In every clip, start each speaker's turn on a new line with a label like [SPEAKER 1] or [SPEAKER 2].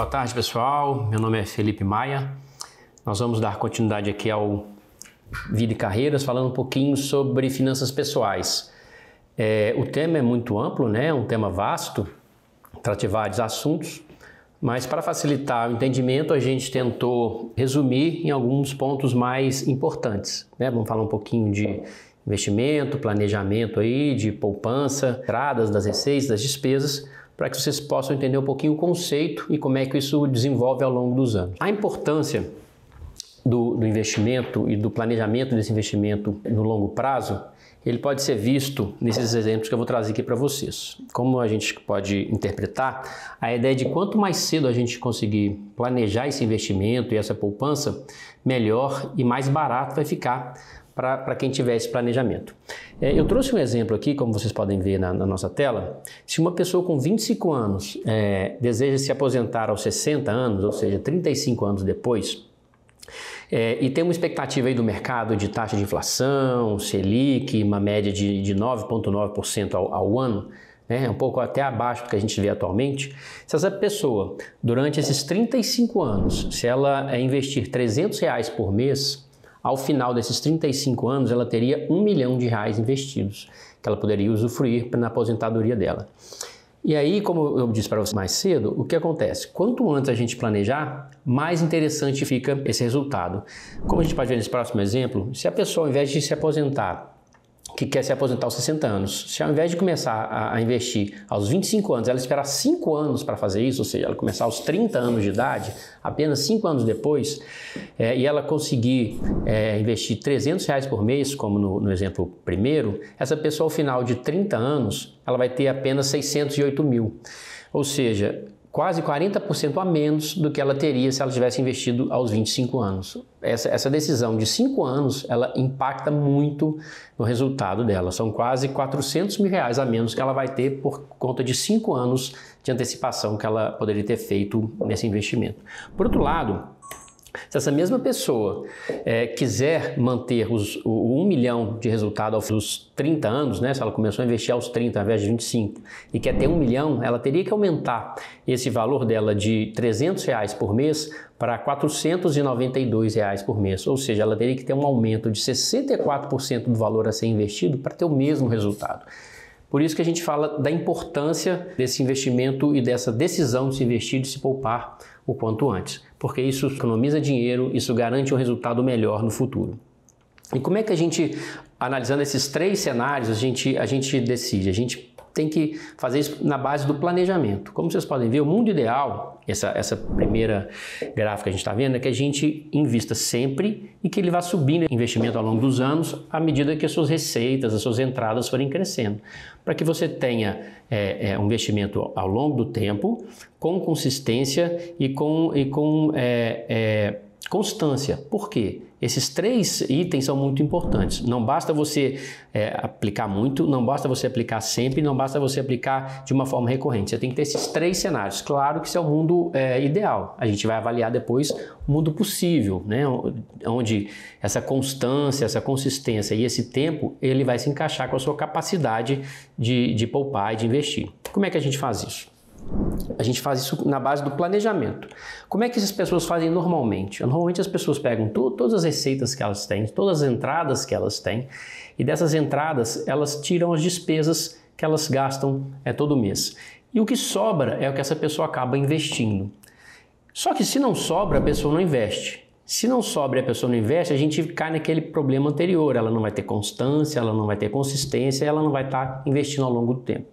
[SPEAKER 1] tarde, pessoal. Meu nome é Felipe Maia. Nós vamos dar continuidade aqui ao Vida e Carreiras, falando um pouquinho sobre finanças pessoais. O tema é muito amplo, né? É um tema vasto, trata de vários assuntos, mas para facilitar o entendimento, a gente tentou resumir em alguns pontos mais importantes, né? Vamos falar um pouquinho de investimento, planejamento aí, de poupança, entradas das receitas, das despesas, para que vocês possam entender um pouquinho o conceito e como é que isso desenvolve ao longo dos anos. A importância do investimento e do planejamento desse investimento no longo prazo, ele pode ser visto nesses exemplos que eu vou trazer aqui para vocês. Como a gente pode interpretar, a ideia de quanto mais cedo a gente conseguir planejar esse investimento e essa poupança, melhor e mais barato vai ficar para quem tiver esse planejamento. Eu trouxe um exemplo aqui, como vocês podem ver na nossa tela. Se uma pessoa com 25 anos deseja se aposentar aos 60 anos, ou seja, 35 anos depois, e tem uma expectativa aí do mercado de taxa de inflação, Selic, uma média de 9,9% ao ano, né, um pouco até abaixo do que a gente vê atualmente. Se essa pessoa, durante esses 35 anos, se ela investir R$300 por mês, ao final desses 35 anos, ela teria R$1 milhão investidos, que ela poderia usufruir na aposentadoria dela. E aí, como eu disse para você mais cedo, o que acontece? Quanto antes a gente planejar, mais interessante fica esse resultado. Como a gente pode ver nesse próximo exemplo, se a pessoa, ao invés de se aposentar, que quer se aposentar aos 60 anos, se ao invés de começar a investir aos 25 anos, ela esperar 5 anos para fazer isso, ou seja, ela começar aos 30 anos de idade, apenas 5 anos depois, e ela conseguir investir R$300 por mês, como no exemplo primeiro, essa pessoa ao final de 30 anos, ela vai ter apenas 608 mil, ou seja, quase 40% a menos do que ela teria se ela tivesse investido aos 25 anos. Essa decisão de 5 anos, ela impacta muito no resultado dela. São quase R$400 mil a menos que ela vai ter por conta de 5 anos de antecipação que ela poderia ter feito nesse investimento. Por outro lado, se essa mesma pessoa quiser manter o 1 milhão de resultado aos 30 anos, né, se ela começou a investir aos 30 ao invés de 25 e quer ter 1 milhão, ela teria que aumentar esse valor dela de R$300 por mês para R$492 por mês, ou seja, ela teria que ter um aumento de 64% do valor a ser investido para ter o mesmo resultado. Por isso que a gente fala da importância desse investimento e dessa decisão de se investir, de se poupar o quanto antes, porque isso economiza dinheiro, isso garante um resultado melhor no futuro. E como é que a gente, analisando esses 3 cenários, a gente decide? A gente tem que fazer isso na base do planejamento. Como vocês podem ver, o mundo ideal, essa primeira gráfica que a gente está vendo, é que a gente invista sempre e que ele vá subindo o investimento ao longo dos anos à medida que as suas receitas, as suas entradas forem crescendo. Para que você tenha um investimento ao longo do tempo, com consistência e com constância. Por quê? Esses 3 itens são muito importantes. Não basta você aplicar muito, não basta você aplicar sempre, não basta você aplicar de uma forma recorrente. Você tem que ter esses 3 cenários. Claro que isso é o mundo ideal. A gente vai avaliar depois o mundo possível, né? Onde essa constância, essa consistência e esse tempo, ele vai se encaixar com a sua capacidade de poupar e de investir. Como é que a gente faz isso? A gente faz isso na base do planejamento. Como é que essas pessoas fazem normalmente? Normalmente as pessoas pegam todas as receitas que elas têm, todas as entradas que elas têm, e dessas entradas elas tiram as despesas que elas gastam todo mês. E o que sobra é o que essa pessoa acaba investindo. Só que se não sobra, a pessoa não investe. Se não sobra e a pessoa não investe, a gente cai naquele problema anterior. Ela não vai ter constância, ela não vai ter consistência, ela não vai estar investindo ao longo do tempo.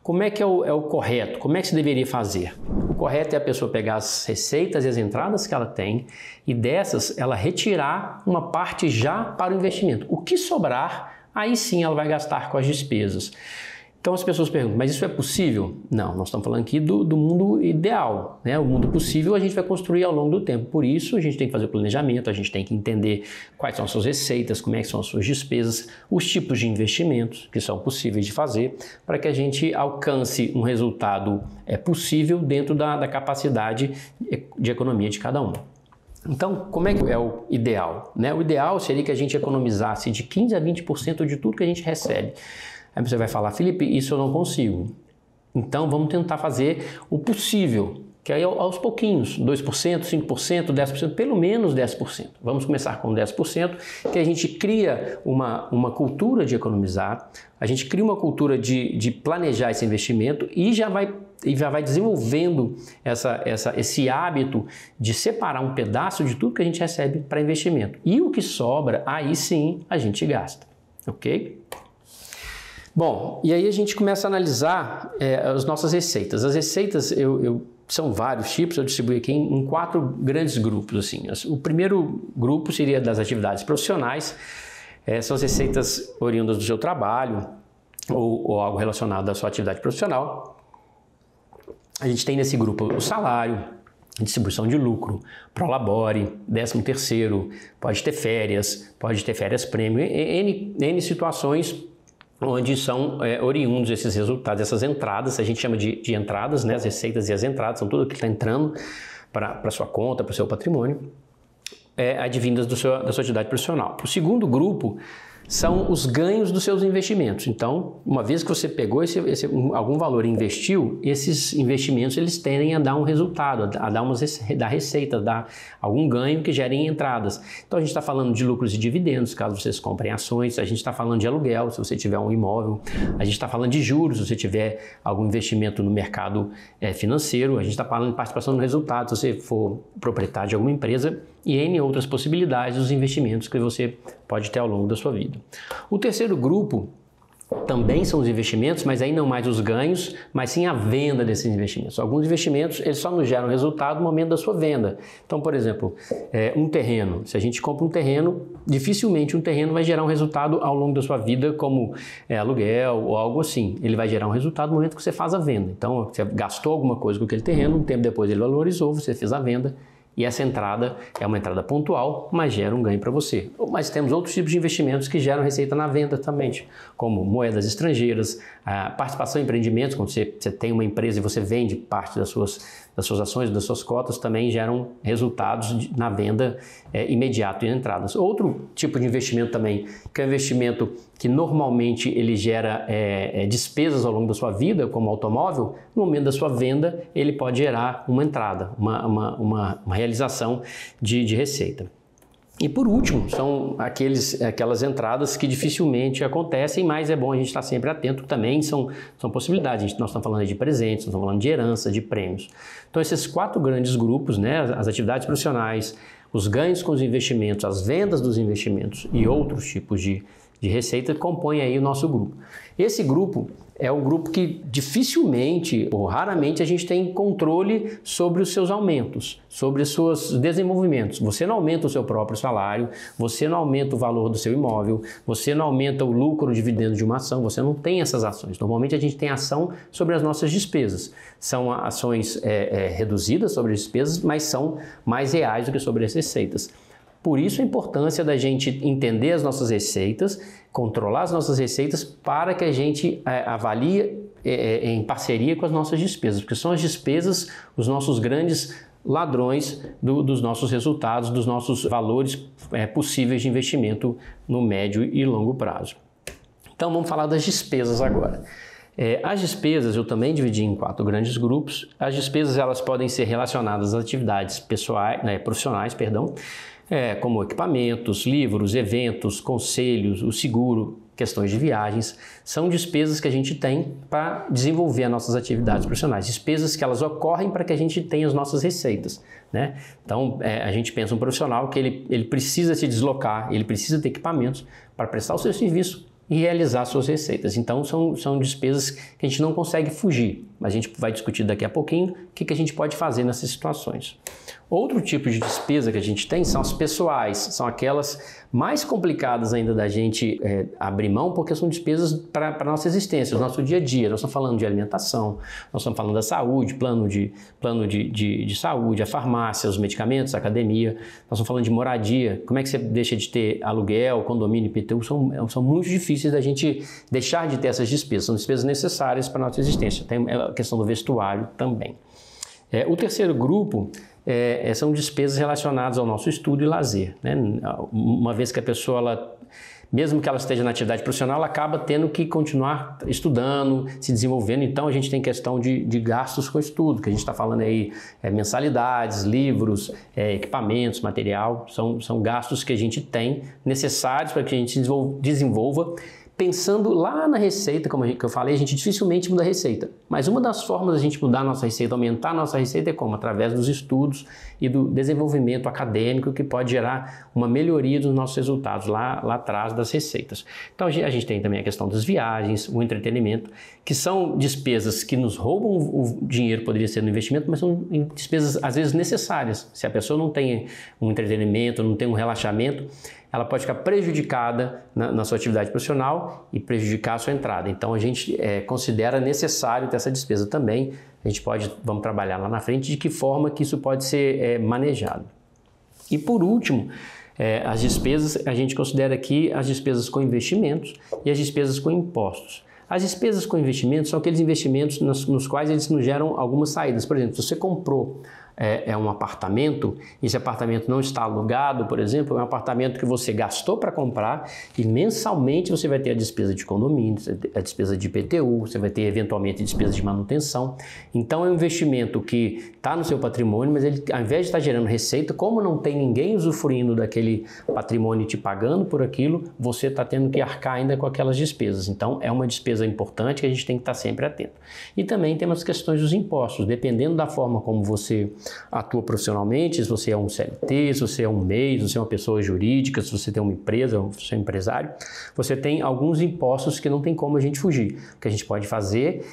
[SPEAKER 1] Como é que é o correto? Como é que se deveria fazer? O correto é a pessoa pegar as receitas e as entradas que ela tem e dessas ela retirar uma parte já para o investimento. O que sobrar, aí sim ela vai gastar com as despesas. Então as pessoas perguntam, mas isso é possível? Não, nós estamos falando aqui do mundo ideal, né? O mundo possível a gente vai construir ao longo do tempo. Por isso a gente tem que fazer o planejamento, a gente tem que entender quais são as suas receitas, como é que são as suas despesas, os tipos de investimentos que são possíveis de fazer para que a gente alcance um resultado possível dentro da capacidade de economia de cada um. Então, como é que é o ideal, né? O ideal seria que a gente economizasse de 15% a 20% de tudo que a gente recebe. Aí você vai falar, Felipe, isso eu não consigo. Então vamos tentar fazer o possível. que aí aos pouquinhos, 2%, 5%, 10%, pelo menos 10%. Vamos começar com 10%, que a gente cria uma cultura de economizar, a gente cria uma cultura de planejar esse investimento e já vai desenvolvendo esse hábito de separar um pedaço de tudo que a gente recebe para investimento. E o que sobra, aí sim a gente gasta, ok? Bom, e aí a gente começa a analisar as nossas receitas. As receitas, são vários tipos, eu distribuí aqui em 4 grandes grupos. Assim. O primeiro grupo seria das atividades profissionais, são as receitas oriundas do seu trabalho ou algo relacionado à sua atividade profissional. A gente tem nesse grupo o salário, distribuição de lucro, prolabore, 13º, pode ter férias prêmio, N situações onde são oriundos esses resultados, essas entradas, a gente chama de entradas, né? As receitas e as entradas, são tudo que está entrando para a sua conta, para o seu patrimônio, advindas da sua atividade profissional. O segundo grupo são os ganhos dos seus investimentos. Então, uma vez que você pegou algum valor e investiu, esses investimentos eles tendem a dar um resultado, a dar receita, a dar algum ganho que gerem entradas. Então, a gente está falando de lucros e dividendos, caso vocês comprem ações, a gente está falando de aluguel, se você tiver um imóvel, a gente está falando de juros, se você tiver algum investimento no mercado financeiro, a gente está falando de participação no resultado, se você for proprietário de alguma empresa, e N outras possibilidades dos investimentos que você pode ter ao longo da sua vida. O terceiro grupo também são os investimentos, mas aí não mais os ganhos, mas sim a venda desses investimentos. Alguns investimentos eles só nos geram resultado no momento da sua venda. Então, por exemplo, um terreno. Se a gente compra um terreno, dificilmente um terreno vai gerar um resultado ao longo da sua vida, como aluguel ou algo assim. Ele vai gerar um resultado no momento que você faz a venda. Então, você gastou alguma coisa com aquele terreno, um tempo depois ele valorizou, você fez a venda. E essa entrada é uma entrada pontual, mas gera um ganho para você. Mas temos outros tipos de investimentos que geram receita na venda também, como moedas estrangeiras, a participação em empreendimentos, quando você tem uma empresa e você vende parte das suas ações, das suas cotas, também geram resultados na venda imediato e entradas. Outro tipo de investimento também, que é um investimento que normalmente ele gera despesas ao longo da sua vida, como automóvel, no momento da sua venda ele pode gerar uma entrada, uma realização de receita. E por último, são aquelas entradas que dificilmente acontecem, mas é bom a gente estar sempre atento também, são possibilidades. Nós estamos falando de presentes, nós estamos falando de herança, de prêmios. Então esses 4 grandes grupos, né, as atividades profissionais, os ganhos com os investimentos, as vendas dos investimentos e outros tipos de receita compõem aí o nosso grupo. Esse grupo é um grupo que dificilmente ou raramente a gente tem controle sobre os seus aumentos, sobre os seus desenvolvimentos. Você não aumenta o seu próprio salário, você não aumenta o valor do seu imóvel, você não aumenta o lucro, o dividendo de uma ação, você não tem essas ações. Normalmente a gente tem ação sobre as nossas despesas. São ações reduzidas sobre as despesas, mas são mais reais do que sobre as receitas. Por isso a importância da gente entender as nossas receitas, controlar as nossas receitas para que a gente avalie em parceria com as nossas despesas, porque são as despesas os nossos grandes ladrões dos nossos resultados, dos nossos valores possíveis de investimento no médio e longo prazo. Então vamos falar das despesas agora. As despesas eu também dividi em 4 grandes grupos. As despesas elas podem ser relacionadas às atividades profissionais, como equipamentos, livros, eventos, conselhos, o seguro, questões de viagens. São despesas que a gente tem para desenvolver as nossas atividades profissionais. Despesas que elas ocorrem para que a gente tenha as nossas receitas, né? Então, a gente pensa um profissional que ele precisa se deslocar, ele precisa ter equipamentos para prestar o seu serviço e realizar suas receitas. Então, são despesas que a gente não consegue fugir. A gente vai discutir daqui a pouquinho o que a gente pode fazer nessas situações. Outro tipo de despesa que a gente tem são as pessoais, são aquelas mais complicadas ainda da gente abrir mão, porque são despesas para a nossa existência, o nosso dia a dia. Nós estamos falando de alimentação, nós estamos falando da saúde, plano de saúde, a farmácia, os medicamentos, a academia, nós estamos falando de moradia. Como é que você deixa de ter aluguel, condomínio, IPTU? São muito difíceis da gente deixar de ter essas despesas, são despesas necessárias para a nossa existência. Tem a questão do vestuário também. O terceiro grupo são despesas relacionadas ao nosso estudo e lazer, né? Uma vez que a pessoa mesmo que ela esteja na atividade profissional, ela acaba tendo que continuar estudando, se desenvolvendo. Então, a gente tem questão de gastos com estudo, que a gente está falando aí, mensalidades, livros, equipamentos, material, são gastos que a gente tem necessários para que a gente desenvolva. Pensando lá na receita, como eu falei, a gente dificilmente muda a receita. Mas uma das formas de a gente mudar a nossa receita, aumentar a nossa receita é como? Através dos estudos e do desenvolvimento acadêmico que pode gerar uma melhoria dos nossos resultados lá atrás das receitas. Então a gente tem também a questão das viagens, o entretenimento, que são despesas que nos roubam o dinheiro, poderia ser no investimento, mas são despesas às vezes necessárias. Se a pessoa não tem um entretenimento, não tem um relaxamento, ela pode ficar prejudicada na sua atividade profissional e prejudicar a sua entrada. Então a gente considera necessário ter essa despesa também. A gente vamos trabalhar lá na frente de que forma que isso pode ser manejado. E por último, as despesas, a gente considera aqui as despesas com investimentos e as despesas com impostos. As despesas com investimentos são aqueles investimentos nos quais eles nos geram algumas saídas. Por exemplo, se você comprou um apartamento, e esse apartamento não está alugado, por exemplo, é um apartamento que você gastou para comprar e mensalmente você vai ter a despesa de condomínio, a despesa de IPTU, você vai ter eventualmente a despesa de manutenção. Então é um investimento que está no seu patrimônio, mas ele, ao invés de estar gerando receita, como não tem ninguém usufruindo daquele patrimônio e te pagando por aquilo, você está tendo que arcar ainda com aquelas despesas. Então é uma despesa importante que a gente tem que estar sempre atento. E também temos as questões dos impostos, dependendo da forma como você atua profissionalmente, se você é um CLT, se você é um MEI, se você é uma pessoa jurídica, se você tem uma empresa, se você é um empresário, você tem alguns impostos que não tem como a gente fugir. O que a gente pode fazer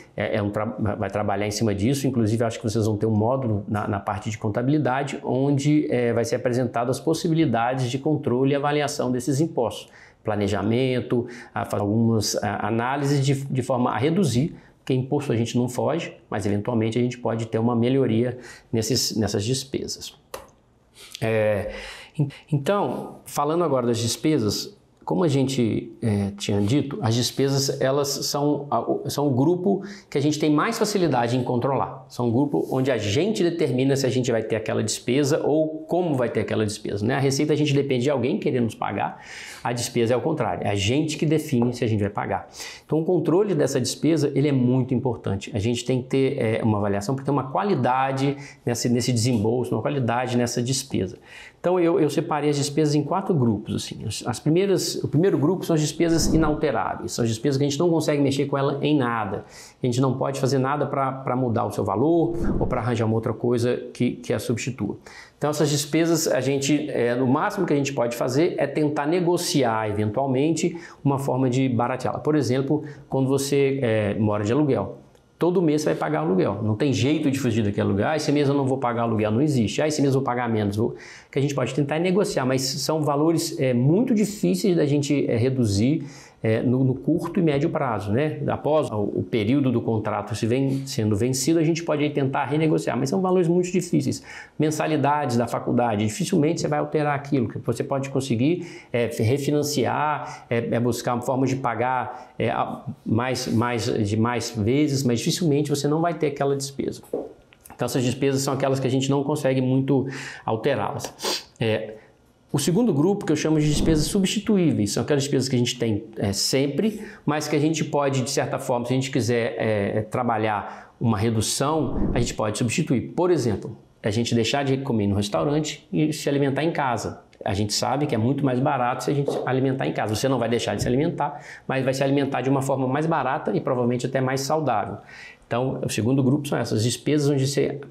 [SPEAKER 1] vai trabalhar em cima disso, inclusive acho que vocês vão ter um módulo na parte de contabilidade, onde vai ser apresentado as possibilidades de controle e avaliação desses impostos. Planejamento, fazer algumas análises de forma a reduzir, porque imposto a gente não foge, mas eventualmente a gente pode ter uma melhoria nessas despesas. Então, falando agora das despesas, como a gente tinha dito, as despesas elas são o grupo que a gente tem mais facilidade em controlar. São um grupo onde a gente determina se a gente vai ter aquela despesa ou como vai ter aquela despesa, né? A receita a gente depende de alguém querendo nos pagar, a despesa é o contrário, é a gente que define se a gente vai pagar. Então o controle dessa despesa ele é muito importante. A gente tem que ter uma avaliação para ter uma qualidade nesse desembolso, uma qualidade nessa despesa. Então eu separei as despesas em 4 grupos. Assim. O primeiro grupo são as despesas inalteráveis, são as despesas que a gente não consegue mexer com ela em nada. A gente não pode fazer nada para mudar o seu valor ou para arranjar uma outra coisa que a substitua. Então essas despesas, a gente, no máximo que a gente pode fazer é tentar negociar eventualmente uma forma de barateá-la. Por exemplo, quando você mora de aluguel. Todo mês você vai pagar aluguel, não tem jeito de fugir daquele aluguel. Esse mês eu não vou pagar aluguel, não existe. Esse mês eu vou pagar menos. O que a gente pode tentar é negociar, mas são valores muito difíceis da gente reduzir no curto e médio prazo, né? Após o período do contrato sendo vencido, a gente pode aí tentar renegociar, mas são valores muito difíceis. Mensalidades da faculdade, dificilmente você vai alterar aquilo, que você pode conseguir refinanciar, buscar uma forma de pagar mais vezes, mas dificilmente você não vai ter aquela despesa. Então essas despesas são aquelas que a gente não consegue muito alterá-las. O segundo grupo que eu chamo de despesas substituíveis, são aquelas despesas que a gente tem sempre, mas que a gente pode, de certa forma, se a gente quiser trabalhar uma redução, a gente pode substituir. Por exemplo, a gente deixar de comer no restaurante e se alimentar em casa. A gente sabe que é muito mais barato se a gente alimentar em casa. Você não vai deixar de se alimentar, mas vai se alimentar de uma forma mais barata e provavelmente até mais saudável. Então, o segundo grupo são essas despesas onde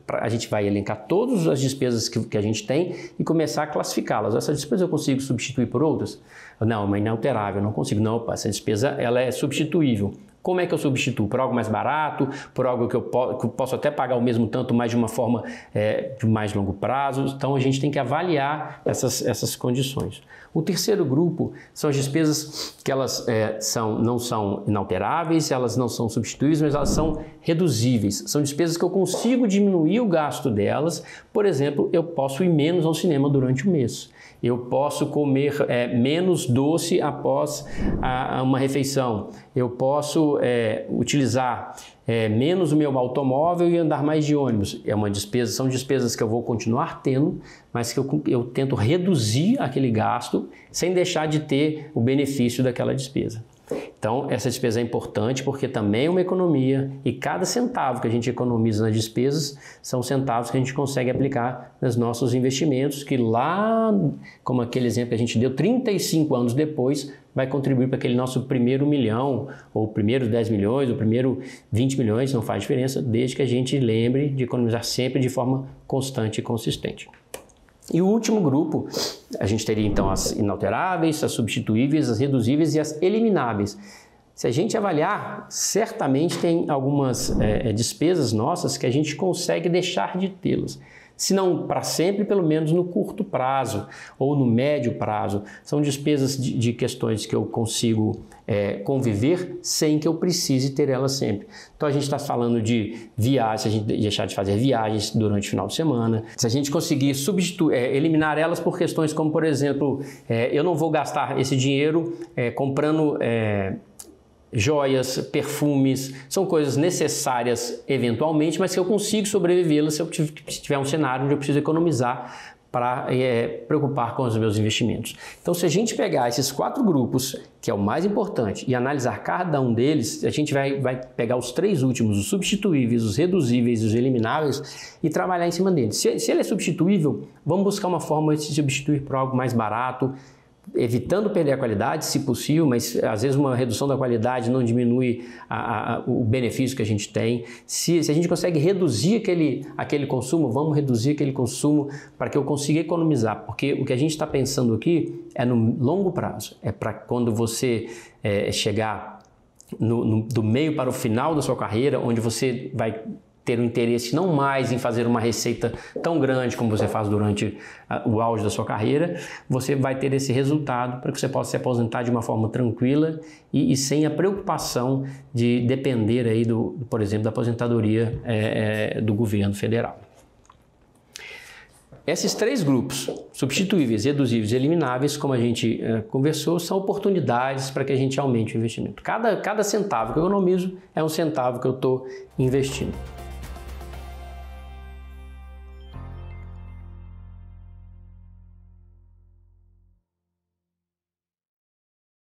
[SPEAKER 1] a gente vai elencar todas as despesas que a gente tem e começar a classificá-las. Essa despesa eu consigo substituir por outras? Não, mas inalterável, eu não consigo. Não, essa despesa ela é substituível. Como é que eu substituo? Por algo mais barato, por algo que eu posso até pagar o mesmo tanto, mas de uma forma de mais longo prazo. Então, a gente tem que avaliar essas condições. O terceiro grupo são as despesas que elas não são inalteráveis, elas não são substituíveis, mas elas são reduzíveis. São despesas que eu consigo diminuir o gasto delas. Por exemplo, eu posso ir menos ao cinema durante o mês. Eu posso comer menos doce após uma refeição. eu posso utilizar menos o meu automóvel e andar mais de ônibus. É uma despesa, são despesas que eu vou continuar tendo, mas que eu tento reduzir aquele gasto sem deixar de ter o benefício daquela despesa. Então, essa despesa é importante porque também é uma economia e cada centavo que a gente economiza nas despesas são centavos que a gente consegue aplicar nos nossos investimentos, que lá, como aquele exemplo que a gente deu, 35 anos depois, vai contribuir para aquele nosso primeiro milhão, ou primeiro 10 milhões, ou primeiro 20 milhões, não faz diferença, desde que a gente lembre de economizar sempre de forma constante e consistente. E o último grupo, a gente teria então as inalteráveis, as substituíveis, as reduzíveis e as elimináveis. Se a gente avaliar, certamente tem algumas despesas nossas que a gente consegue deixar de tê-las. Se não para sempre, pelo menos no curto prazo ou no médio prazo. São despesas de questões que eu consigo conviver sem que eu precise ter elas sempre. Então a gente está falando de viagens, se a gente deixar de fazer viagens durante o final de semana, se a gente conseguir eliminar elas por questões como, por exemplo, eu não vou gastar esse dinheiro comprando joias, perfumes, são coisas necessárias eventualmente, mas que eu consigo sobrevivê-las se eu tiver um cenário onde eu preciso economizar para preocupar com os meus investimentos. Então, se a gente pegar esses 4 grupos, que é o mais importante, e analisar cada um deles, a gente vai pegar os 3 últimos, os substituíveis, os reduzíveis e os elimináveis, e trabalhar em cima deles. Se ele é substituível, vamos buscar uma forma de se substituir por algo mais barato, evitando perder a qualidade, se possível, mas às vezes uma redução da qualidade não diminui o benefício que a gente tem. Se a gente consegue reduzir aquele consumo, vamos reduzir aquele consumo para que eu consiga economizar, porque o que a gente está pensando aqui é no longo prazo, é para quando você chegar do meio para o final da sua carreira, onde você vai ter um interesse não mais em fazer uma receita tão grande como você faz durante o auge da sua carreira, você vai ter esse resultado para que você possa se aposentar de uma forma tranquila e sem a preocupação de depender aí por exemplo, da aposentadoria do governo federal. Esses 3 grupos, substituíveis, reduzíveis e elimináveis, como a gente conversou, são oportunidades para que a gente aumente o investimento. Cada centavo que eu economizo é um centavo que eu estou investindo.